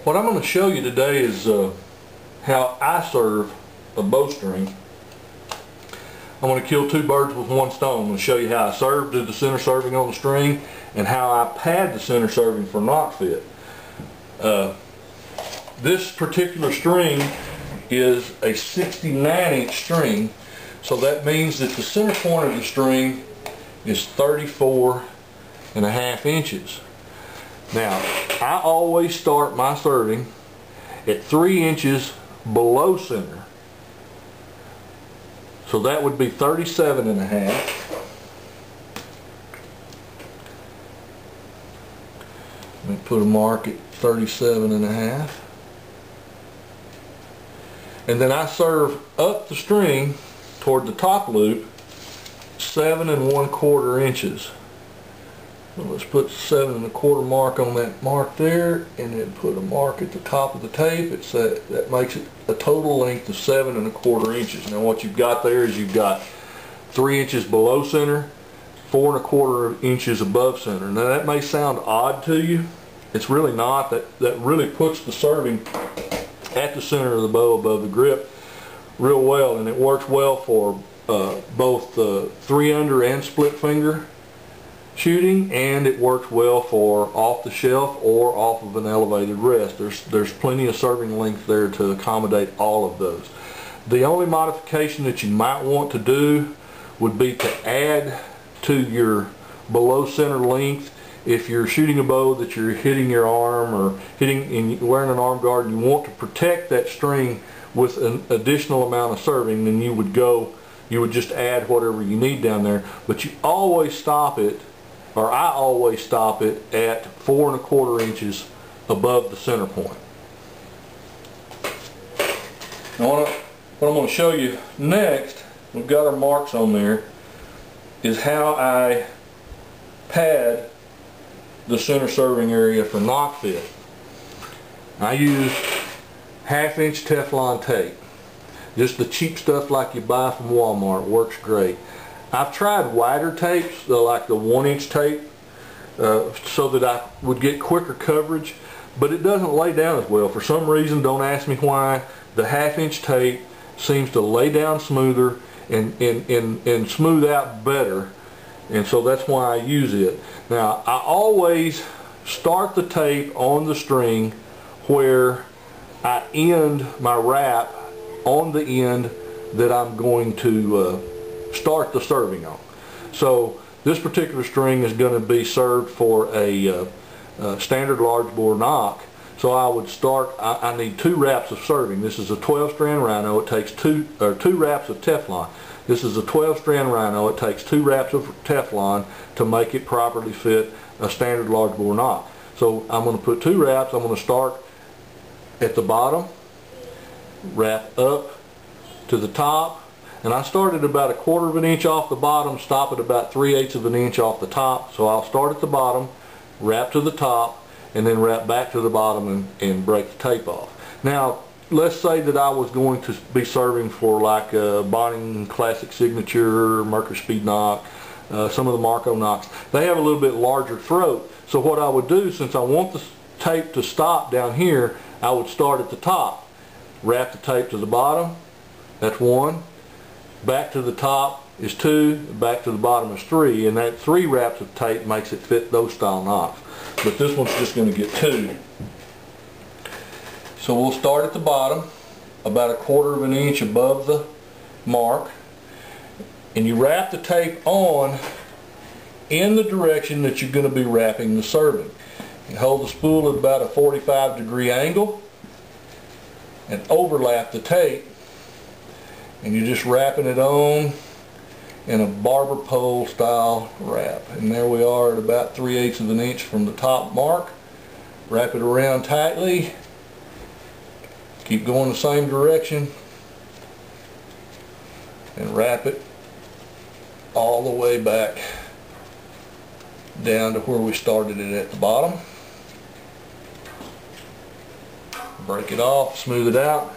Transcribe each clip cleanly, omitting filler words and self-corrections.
What I'm going to show you today is how I serve a bowstring. I'm going to kill two birds with one stone. I'm going to show you how I serve to the center serving on the string and how I pad the center serving for knock fit. This particular string is a 69-inch string, so that means that the center point of the string is 34.5 inches. Now, I always start my serving at 3 inches below center. So that would be 37.5. Let me put a mark at 37.5. And then I serve up the string toward the top loop 7 1/4 inches. So let's put 7 1/4 mark on that mark there, and then put a mark at the top of the tape. That makes it a total length of 7 1/4 inches. Now what you've got there is you've got 3 inches below center, 4 1/4 inches above center. Now that may sound odd to you. It's really not. That really puts the serving at the center of the bow above the grip real well, and it works well for both 3-under and split finger shooting, and it works well for off the shelf or off of an elevated rest. There's plenty of serving length there to accommodate all of those. The only modification that you might want to do would be to add to your below center length. If you're shooting a bow that you're hitting your arm or wearing an arm guard, and you want to protect that string with an additional amount of serving, then you would just add whatever you need down there. But you always stop it, or I always stop it at 4 1/4 inches above the center point. Now what I'm going to show you next, we've got our marks on there, is how I pad the center serving area for knock fit. I use 1/2 inch Teflon tape. Just the cheap stuff like you buy from Walmart. Works great. I've tried wider tapes, like the 1-inch tape, so that I would get quicker coverage, but it doesn't lay down as well. For some reason, don't ask me why, the 1/2 inch tape seems to lay down smoother and smooth out better, and so that's why I use it. Now, I always start the tape on the string where I end my wrap on the end that I'm going to start the serving on. So this particular string is going to be served for a standard large bore knock. So I would start, I need 2 wraps of serving. This is a 12-strand rhino. It takes 2 wraps of Teflon. This is a 12-strand rhino. It takes 2 wraps of Teflon to make it properly fit a standard large bore knock. So I'm going to put 2 wraps. I'm going to start at the bottom, wrap up to the top, and I start at about 1/4 inch off the bottom, stop at about 3/8 of an inch off the top. So I'll start at the bottom, wrap to the top, and then wrap back to the bottom and break the tape off. Now, let's say that I was going to be serving for like a Bonning Classic Signature, Mercury Speed Knock, some of the Marco knocks. They have a little bit larger throat. So what I would do, since I want the tape to stop down here, I would start at the top, wrap the tape to the bottom, that's 1, back to the top is 2, back to the bottom is 3, and that 3 wraps of tape makes it fit those style knocks. But this one's just going to get 2. So we'll start at the bottom, about 1/4 inch above the mark, and you wrap the tape on in the direction that you're going to be wrapping the serving. You hold the spool at about a 45-degree angle and overlap the tape, and you're just wrapping it on in a barber pole style wrap. And there we are at about 3/8 of an inch from the top mark. Wrap it around tightly. Keep going the same direction and wrap it all the way back down to where we started it at the bottom. Break it off, smooth it out,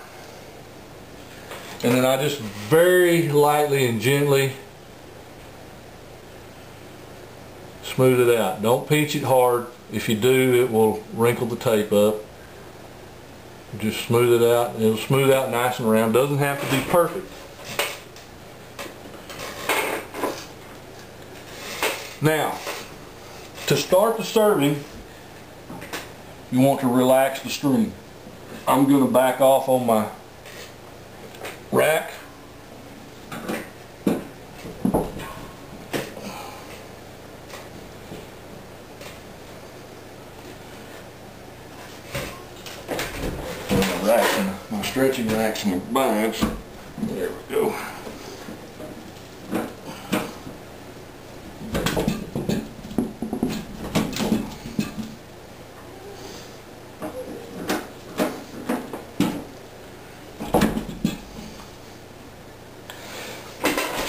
and then I just very lightly and gently smooth it out. Don't pinch it hard. If you do, it will wrinkle the tape up. Just smooth it out. It'll smooth out nice and round. Doesn't have to be perfect. Now, to start the serving, you want to relax the string. I'm going to back off on my rack. My stretching racks and my binds. There we go.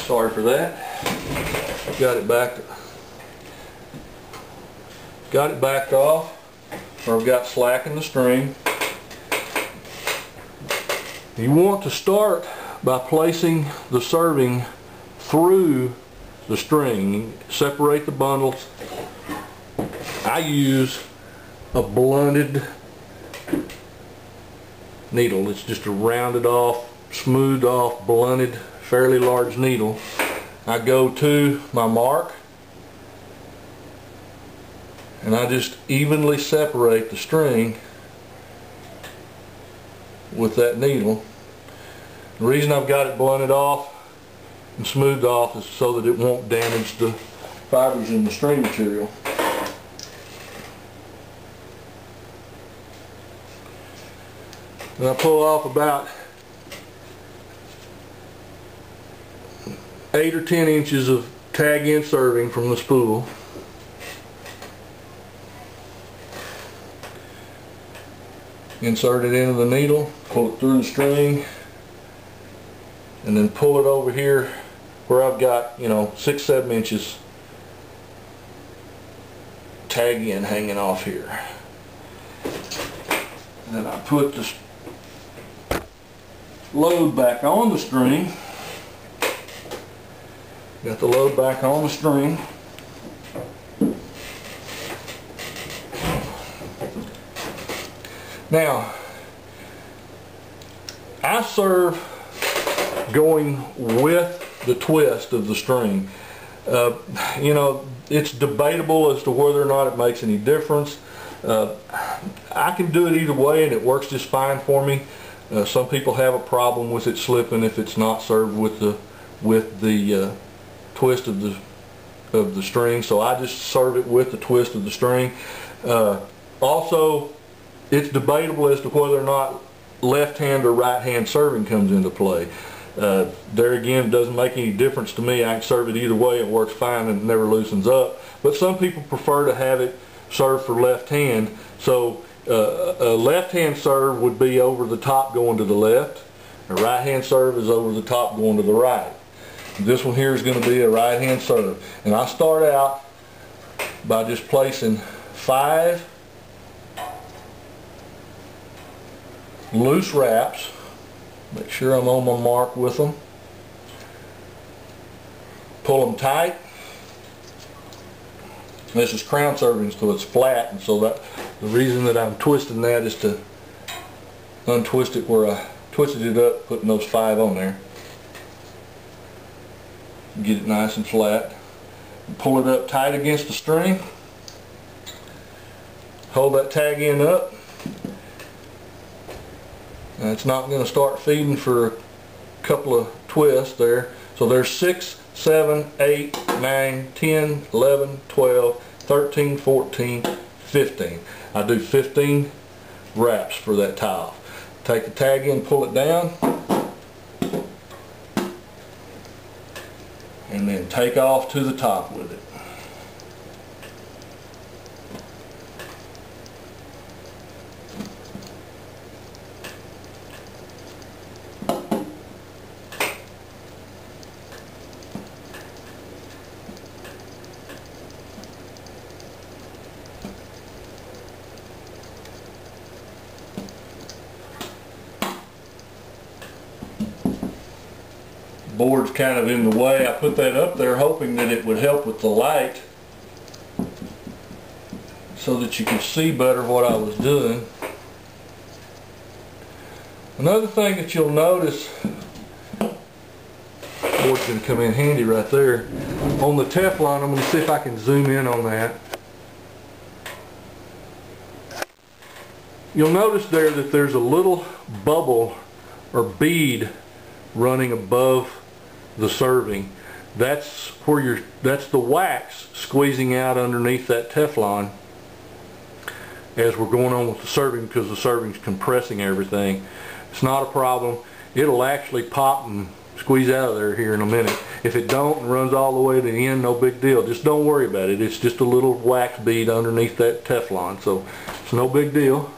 Sorry for that. Got it backed off, or I've got slack in the string. You want to start by placing the serving through the string. Separate the bundles. I use a blunted needle. It's just a rounded off, smoothed off, blunted, fairly large needle. I go to my mark and I just evenly separate the string with that needle. The reason I've got it blunted off and smoothed off is so that it won't damage the fibers in the string material. And I pull off about 8 or 10 inches of tag end serving from the spool. Insert it into the needle, pull it through the string, and then pull it over here where I've got, 6-7 inches tag end hanging off here. And then I put the load back on the string. Got the load back on the string. Now, I serve going with the twist of the string. It's debatable as to whether or not it makes any difference. I can do it either way and it works just fine for me. Some people have a problem with it slipping if it's not served with the twist of the string, so I just serve it with the twist of the string. Also, it's debatable as to whether or not left hand or right hand serving comes into play. There again, it doesn't make any difference to me. I can serve it either way, it works fine and it never loosens up. But some people prefer to have it served for left hand, so a left hand serve would be over the top going to the left. A right hand serve is over the top going to the right. This one here is going to be a right hand serve. And I start out by just placing 5 loose wraps. Make sure I'm on my mark with them. Pull them tight. This is crown serving, so it's flat, and so that the reason that I'm twisting that is to untwist it where I twisted it up, putting those 5 on there. Get it nice and flat. Pull it up tight against the string. Hold that tag end up. And it's not going to start feeding for a couple of twists there. So there's 6, 7, 8, 9, 10, 11, 12, 13, 14, 15. I do 15 wraps for that tile. Take the tag in, pull it down, and then take off to the top with it. Board's kind of in the way. I put that up there hoping that it would help with the light so that you could see better what I was doing. Another thing that you'll notice, board's going to come in handy right there. On the Teflon, I'm going to see if I can zoom in on that. You'll notice there that there's a little bubble or bead running above the serving. That's where that's the wax squeezing out underneath that Teflon as we're going on with the serving, because the serving's compressing everything. It's not a problem. It'll actually pop and squeeze out of there here in a minute. If it don't and runs all the way to the end, no big deal. Just don't worry about it. It's just a little wax bead underneath that Teflon, so it's no big deal.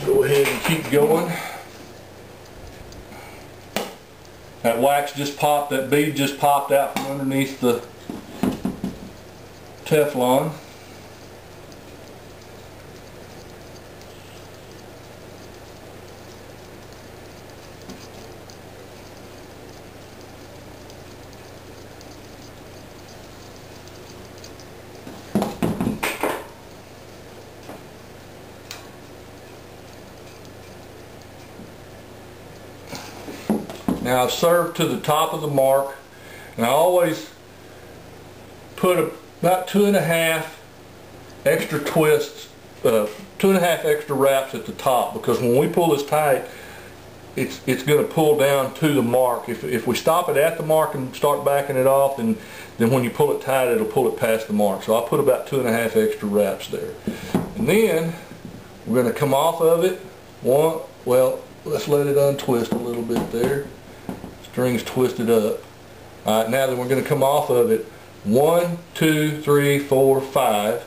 Go ahead and keep going. That wax just popped, that bead just popped out from underneath the Teflon. Now I've served to the top of the mark, and I always put about 2.5 extra twists, 2.5 extra wraps at the top, because when we pull this tight, it's going to pull down to the mark. If we stop it at the mark and start backing it off, then when you pull it tight, it'll pull it past the mark. So I'll put about 2.5 extra wraps there. And then we're going to come off of it. Well, let's let it untwist a little bit there. String's twisted up. Alright, now then we're going to come off of it. 1, 2, 3, 4, 5,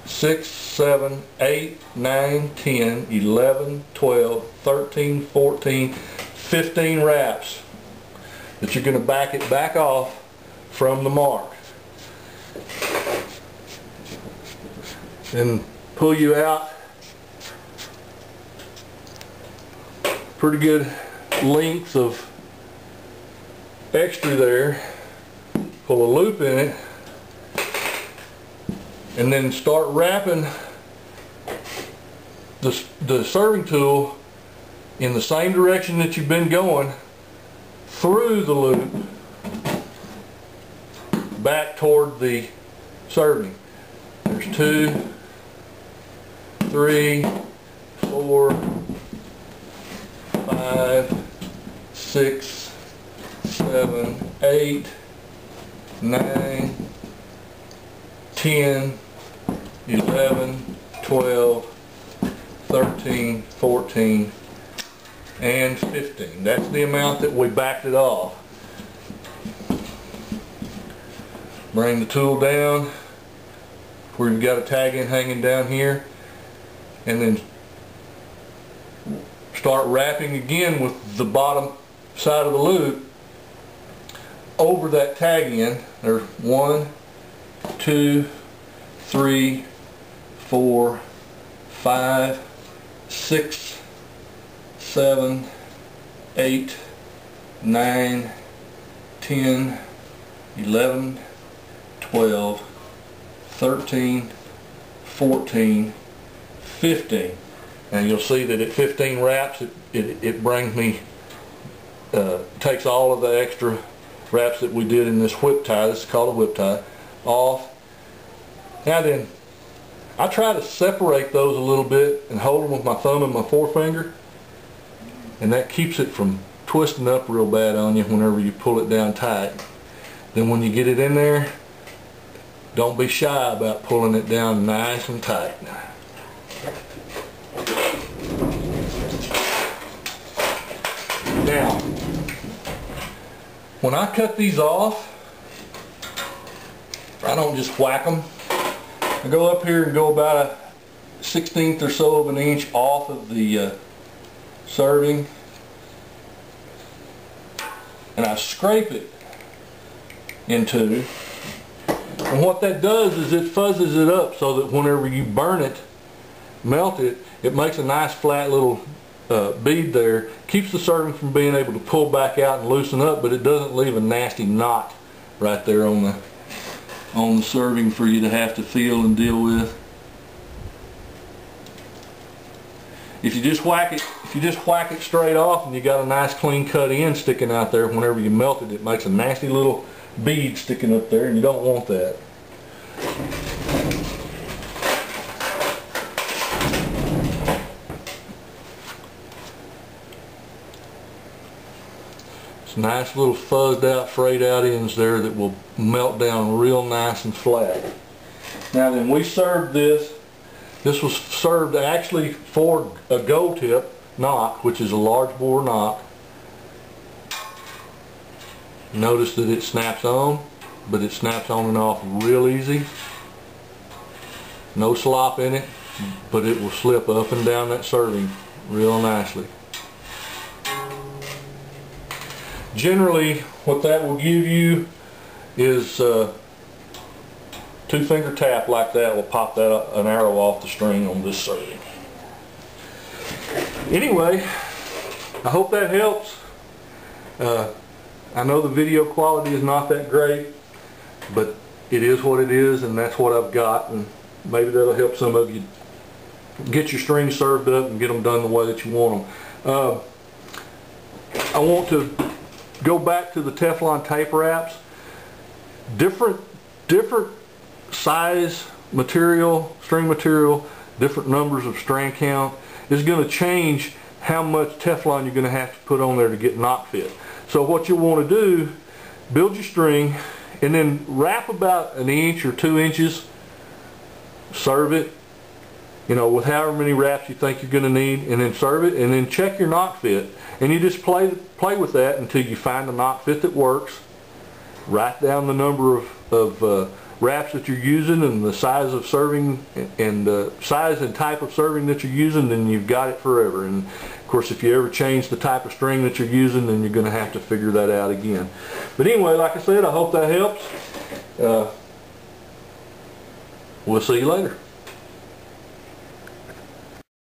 6, 7, 8, 9, 10, 11, 12, 13, 14, 15 wraps that you're going to back it back off from the mark. Then pull you out pretty good lengths of extra there, pull a loop in it, and then start wrapping the serving tool in the same direction that you've been going through the loop back toward the serving. There's 2, 3, 4, 5, 6, 7, 8, 9, 10, 11, 12, 13, 14, and 15. That's the amount that we backed it off. Bring the tool down where you've got a tag in hanging down here, and then start wrapping again with the bottom side of the loop over that tag in. There's 1, 2, 3, 4, 5, 6, 7, 8, 9, 10, 11, 12, 13, 14, 15. And you'll see that at 15 wraps it brings me, takes all of the extra wraps that we did in this whip tie, this is called a whip tie, off. Now then, I try to separate those a little bit and hold them with my thumb and my forefinger, and that keeps it from twisting up real bad on you whenever you pull it down tight. Then when you get it in there, don't be shy about pulling it down nice and tight. Now, when I cut these off, I don't just whack them. I go up here and go about a 1/16 or so of an inch off of the serving, and I scrape it in two. And what that does is it fuzzes it up so that whenever you burn it, melt it, it makes a nice flat little bead there. Keeps the serving from being able to pull back out and loosen up, but it doesn't leave a nasty knot right there on the serving for you to have to feel and deal with. If you just whack it straight off and you got a nice clean cut end sticking out there, whenever you melt it, it makes a nasty little bead sticking up there, and you don't want that. It's nice little fuzzed out, frayed out ends there that will melt down real nice and flat. Now then, we served this. This was served actually for a gold tip Nock, which is a large bore Nock. Notice that it snaps on, but it snaps on and off real easy. No slop in it, but it will slip up and down that serving real nicely. Generally, what that will give you is two-finger tap like that will pop an arrow off the string on this serving. Anyway, I hope that helps. I know the video quality is not that great, but it is what it is, and that's what I've got, and maybe that'll help some of you get your strings served up and get them done the way that you want them. I want to go back to the Teflon tape wraps. Different size material, string material, different numbers of strand count is going to change how much Teflon you're going to have to put on there to get Nock fit. So what you want to do, build your string and then wrap about 1 inch or 2 inches, serve it, you know, with however many wraps you think you're going to need, and then serve it, and then check your Nock fit, and you just play with that until you find a Nock fit that works. Write down the number of wraps that you're using and the size of serving and the size and type of serving that you're using, then you've got it forever. And of course, if you ever change the type of string that you're using, then you're going to have to figure that out again. But anyway, like I said, I hope that helps. We'll see you later.